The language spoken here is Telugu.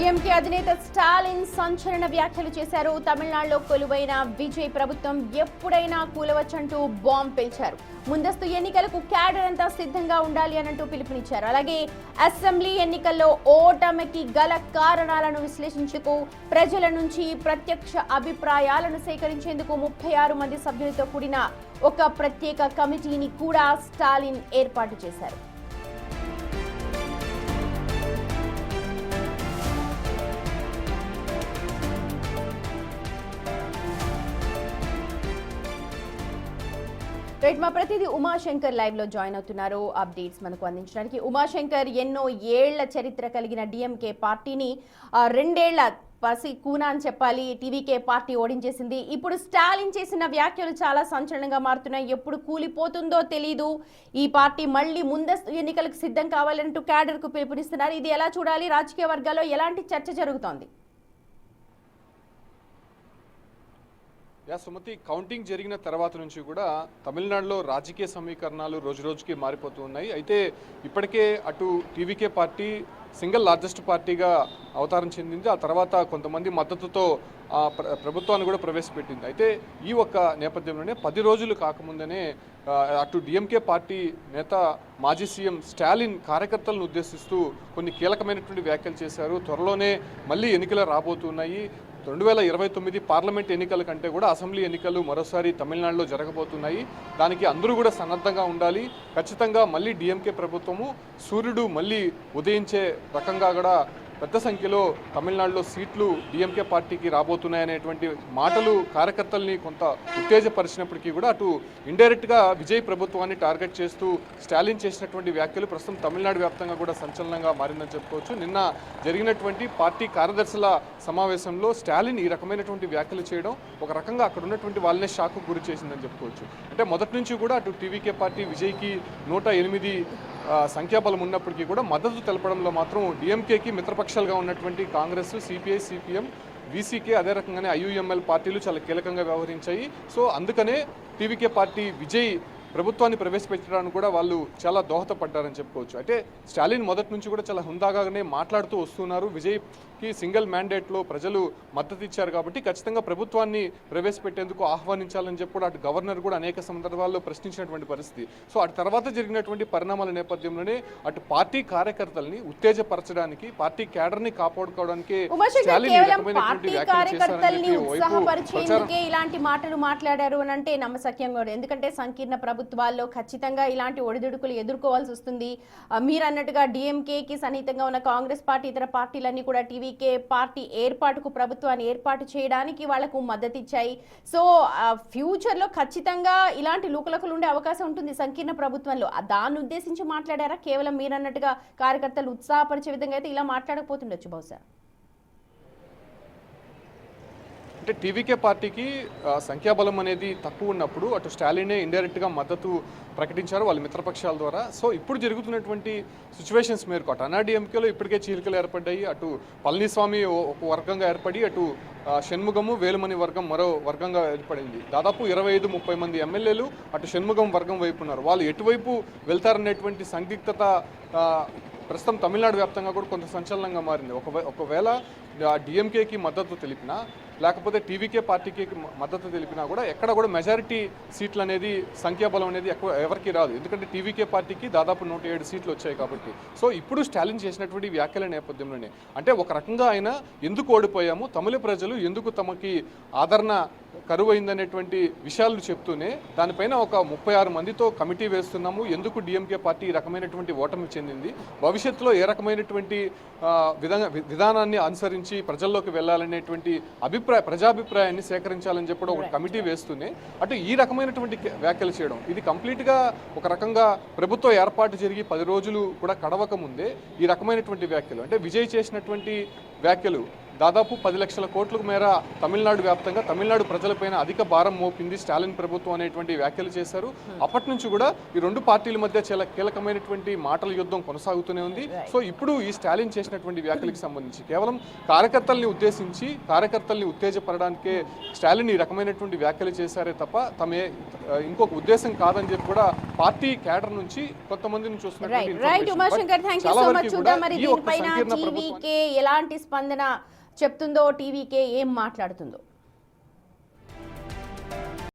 డీఎంకే అధినేత స్టాలిన్ సంచలన వ్యాఖ్యలు చేశారు. తమిళనాడులో కొలువైన విజయ్ ప్రభుత్వం ఎప్పుడైనా కూలవచ్చంటూ బాంబ్ పేల్చారు. ముందస్తు ఎన్నికలకు క్యాడర్ అంతా సిద్ధంగా ఉండాలి అనంటూ పిలుపునిచ్చారు. అలాగే అసెంబ్లీ ఎన్నికల్లో ఓటమికి గల కారణాలను విశ్లేషించుకు ప్రజల నుంచి ప్రత్యక్ష అభిప్రాయాలను సేకరించేందుకు 36 మంది సభ్యులతో కూడిన ఒక ప్రత్యేక కమిటీని కూడా స్టాలిన్ ఏర్పాటు చేశారు. రైట్, మా ప్రతినిధి ఉమాశంకర్ లైవ్ లో జాయిన్ అవుతున్నారు అప్డేట్స్ మనకు అందించడానికి. ఉమాశంకర్, ఎన్నో ఏళ్ల చరిత్ర కలిగిన డిఎంకే పార్టీని 2 ఏళ్ల పసి కూనా అని చెప్పాలి టీవీకే పార్టీ ఓడించేసింది. ఇప్పుడు స్టాలిన్ చేసిన వ్యాఖ్యలు చాలా సంచలనంగా మారుతున్నాయి. ఎప్పుడు కూలిపోతుందో తెలీదు, ఈ పార్టీ మళ్ళీ ముందస్తు ఎన్నికలకు సిద్ధం కావాలంటూ క్యాడర్ కు పిలుపునిస్తున్నారు. ఇది ఎలా చూడాలి? రాజకీయ వర్గాల్లో ఎలాంటి చర్చ జరుగుతోంది? సుమతి, కౌంటింగ్ జరిగిన తర్వాత నుంచి కూడా తమిళనాడులో రాజకీయ సమీకరణాలు రోజురోజుకి మారిపోతూ ఉన్నాయి. అయితే ఇప్పటికే అటు టీవీకే పార్టీ సింగిల్ లార్జెస్ట్ పార్టీగా అవతారం చెందింది. ఆ తర్వాత కొంతమంది మద్దతుతో ప్రభుత్వాన్ని కూడా ప్రవేశపెట్టింది. అయితే ఈ ఒక్క నేపథ్యంలోనే 10 రోజులు కాకముందనే అటు డిఎంకే పార్టీ నేత మాజీ సీఎం స్టాలిన్ కార్యకర్తలను ఉద్దేశిస్తూ కొన్ని కీలకమైనటువంటి వ్యాఖ్యలు చేశారు. త్వరలోనే మళ్ళీ ఎన్నికలు రాబోతున్నాయి. 2029 పార్లమెంట్ ఎన్నికల కంటే కూడా అసెంబ్లీ ఎన్నికలు మరోసారి తమిళనాడులో జరగబోతున్నాయి. దానికి అందరూ కూడా సన్నద్ధంగా ఉండాలి. ఖచ్చితంగా మళ్ళీ డిఎంకే ప్రభుత్వము సూర్యుడు మళ్ళీ ఉదయించే రకంగా కూడా పెద్ద సంఖ్యలో తమిళనాడులో సీట్లు డిఎంకే పార్టీకి రాబోతున్నాయనేటువంటి మాటలు కార్యకర్తల్ని కొంత ఉత్తేజపరిచినప్పటికీ కూడా అటు ఇండైరెక్ట్గా విజయ్ ప్రభుత్వాన్ని టార్గెట్ చేస్తూ స్టాలిన్ చేసినటువంటి వ్యాఖ్యలు ప్రస్తుతం తమిళనాడు వ్యాప్తంగా కూడా సంచలనంగా మారిందని చెప్పుకోవచ్చు. నిన్న జరిగినటువంటి పార్టీ కార్యదర్శుల సమావేశంలో స్టాలిన్ ఈ రకమైనటువంటి వ్యాఖ్యలు చేయడం ఒక రకంగా అక్కడ ఉన్నటువంటి వాళ్ళనే షాక్కు గురి చేసిందని చెప్పుకోవచ్చు. అంటే మొదటి నుంచి కూడా అటు టీవీకే పార్టీ విజయ్కి 108 సంఖ్యాబలం ఉన్నప్పటికీ కూడా మద్దతు తెలపడంలో మాత్రం డిఎంకేకి మిత్రపక్షాలుగా ఉన్నటువంటి కాంగ్రెస్, సిపిఐ, సిపిఎం, వీసీకే, అదే రకంగానే ఐయుఎంఎల్ పార్టీలు చాలా కీలకంగా వ్యవహరించాయి. సో అందుకనే టీవీకే పార్టీ విజయ్ ప్రభుత్వాన్ని ప్రవేశపెట్టడానికి కూడా వాళ్ళు చాలా దోహదపడ్డారని చెప్పుకోవచ్చు. అయితే స్టాలిన్ మొదటి నుంచి కూడా చాలా హుందాగానే మాట్లాడుతూ వస్తున్నారు. విజయ్కి సింగిల్ మ్యాండేట్లో ప్రజలు మద్దతు ఇచ్చారు కాబట్టి ఖచ్చితంగా ప్రభుత్వాన్ని ప్రవేశపెట్టేందుకు ఆహ్వానించాలని చెప్పి కూడా అటు గవర్నర్ కూడా అనేక సందర్భాల్లో ప్రశ్నించినటువంటి పరిస్థితి. సో అటు తర్వాత జరిగినటువంటి పరిణామాల నేపథ్యంలోనే అటు పార్టీ కార్యకర్తల్ని ఉత్తేజపరచడానికి, పార్టీ క్యాడర్ని కాపాడుకోవడానికి స్టాలిన్ ఈ రకమైనటువంటి వ్యాఖ్యలు చేశారని ఇలాంటి మాటలు మాట్లాడారు అని అంటే నమ్మశక్యం కూడా. ఎందుకంటే సంకీర్ణ ప్రభుత్వాల్లో ఖచ్చితంగా ఇలాంటి ఒడిదుడుకులు ఎదుర్కోవాల్సి వస్తుంది. మీరు అన్నట్టుగా డిఎంకేకి సన్నిహితంగా ఉన్న కాంగ్రెస్ పార్టీ, ఇతర పార్టీలన్నీ కూడా టీవీకే పార్టీ ఏర్పాటుకు, ప్రభుత్వాన్ని ఏర్పాటు చేయడానికి వాళ్లకు మద్దతు ఇచ్చాయి. సో ఫ్యూచర్లో ఖచ్చితంగా ఇలాంటి లుకలకులు ఉండే అవకాశం ఉంటుంది సంకీర్ణ ప్రభుత్వంలో. దాన్ని ఉద్దేశించి మాట్లాడారా? కేవలం మీరు అన్నట్టుగా కార్యకర్తలు ఉత్సాహపరిచే విధంగా అయితే ఇలా మాట్లాడకపోతుండొచ్చు బహుశా. అంటే టీవీకే పార్టీకి సంఖ్యాబలం అనేది తక్కువ ఉన్నప్పుడు అటు స్టాలినే ఇండైరెక్ట్గా మద్దతు ప్రకటించారు వాళ్ళ మిత్రపక్షాల ద్వారా. సో ఇప్పుడు జరుగుతున్నటువంటి సిచ్యువేషన్స్ మేరకు అటు అన్నాడీఎంకేలో ఇప్పటికే చీలికలు ఏర్పడ్డాయి. అటు పళనిస్వామి ఒక వర్గంగా ఏర్పడి అటు షణ్ముగము, వేలుమణి వర్గం మరో వర్గంగా ఏర్పడింది. దాదాపు 25-30 మంది ఎమ్మెల్యేలు అటు షణ్ముగం వర్గం వైపు ఉన్నారు. వాళ్ళు ఎటువైపు వెళ్తారనేటువంటి సందిగ్ధత ప్రస్తుతం తమిళనాడు వ్యాప్తంగా కూడా కొంత సంచలనంగా మారింది. ఒకవేళ డిఎంకేకి మద్దతు తెలిపినా లేకపోతే టీవీకే పార్టీకి మద్దతు తెలిపినా కూడా ఎక్కడ కూడా మెజారిటీ సీట్లు అనేది సంఖ్యాబలం అనేది ఎవరికి రాదు. ఎందుకంటే టీవీకే పార్టీకి దాదాపు 107 సీట్లు వచ్చాయి కాబట్టి. సో ఇప్పుడు స్టాలిన్ చేసినటువంటి వ్యాఖ్యల నేపథ్యంలోనే అంటే ఒక రకంగా ఆయన ఎందుకు ఓడిపోయాము, తమిళ ప్రజలు ఎందుకు తమకి ఆదరణ కరువైందనేటువంటి విషయాలు చెప్తూనే దానిపైన ఒక 36 మందితో కమిటీ వేస్తున్నాము. ఎందుకు డిఎంకే పార్టీ ఈ రకమైనటువంటి ఓటమి చెందింది, భవిష్యత్తులో ఏ రకమైనటువంటి విధానాన్ని అనుసరించి ప్రజల్లోకి వెళ్ళాలనేటువంటి ప్రజాభిప్రాయాన్ని సేకరించాలని చెప్పి ఒక కమిటీ వేస్తూనే అటు ఈ రకమైనటువంటి వ్యాఖ్యలు చేయడం ఇది కంప్లీట్గా ఒక రకంగా ప్రభుత్వ ఏర్పాటు జరిగి 10 రోజులు కూడా గడవక ముందే ఈ రకమైనటువంటి వ్యాఖ్యలు అంటే విజయ్ చేసినటువంటి వ్యాఖ్యలు దాదాపు 10 లక్షల కోట్ల మేర తమిళనాడు వ్యాప్తంగా తమిళనాడు ప్రజలపైన అధిక భారం మోపింది స్టాలిన్ ప్రభుత్వం అనేటువంటి వ్యాఖ్యలు చేశారు. అప్పటి నుంచి కూడా ఈ రెండు పార్టీల మధ్య చాలా కీలకమైనటువంటి మాటల యుద్ధం కొనసాగుతూనే ఉంది. సో ఇప్పుడు ఈ స్టాలిన్ చేసినటువంటి వ్యాఖ్యలకు సంబంధించి కేవలం కార్యకర్తల్ని ఉద్దేశించి కార్యకర్తల్ని ఉత్తేజపడడానికే స్టాలిన్ ఈ రకమైనటువంటి వ్యాఖ్యలు చేశారే తప్ప తమే ఇంకొక ఉద్దేశం కాదని చెప్పి కూడా పార్టీ కేడర్ నుంచి కొంతమందిని right Umashankar, thank you so much. చూద్దాం మరి దీనిపైన టీవీకే ఎలాంటి స్పందన చెప్తుందో, టీవీకే ఏం మాట్లాడుతుందో.